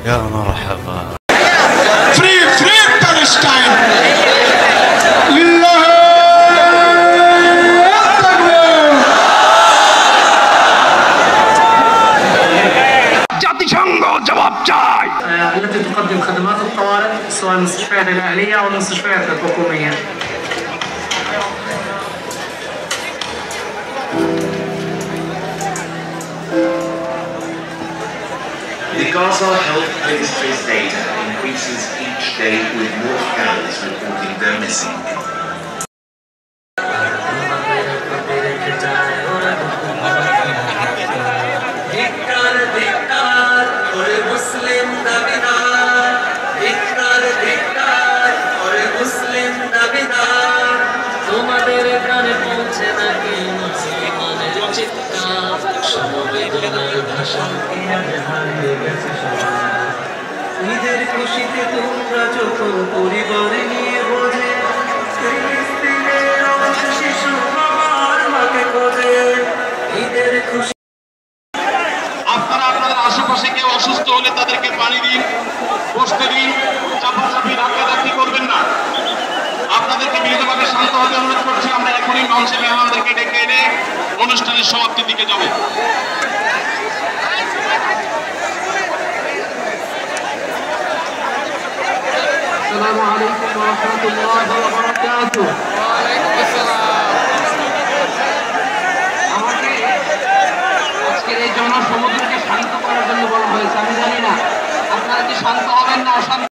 يا مرحبا. Free Palestine. জাতিসংঘ জবাব চায়। التي تقدم خدمات الطوارئ سواء المستشفيات الأهلية أو المستشفيات الحكومية. The Gaza Health Ministry's data increases each day with more families reporting they're missing. তোমাদের কানে পৌঁছে নাকি মুসলমানের চিৎকার, সমবেদনার ভাষা হারিয়ে গেছে সবার। ঈদের খুশিতে তোমরা যখন পরিবার নিয়ে বোঝে, ফিলিস্তিনের অবশ শিশু বাবার মাকে খোঁজে। ঈদের খুশি আপনারা আপনাদের আশেপাশে কেউ অসুস্থ হলে তাদেরকে পানি দিন, বসতে দিন, চাপাচাপি ধাক্কাধাক্কি করবেন না। আপনাদেরকে বিনীতভাবে শান্ত হতে অনুরোধ করছি। আমরা এখনই মঞ্চে মেহমানদেরকে ডেকে এনে অনুষ্ঠানের সমাপ্তির দিকে যাব। আসসালামু আলাইকুম ওয়া রাহমাতুল্লাহি ওয়া বারাকাতুহু। আমাকে আজকের এই জনসমুদ্রকে শান্ত করার জন্য বলা হয়েছে। আমি জানি না আপনারা কি শান্ত হবেন না অশান্ত।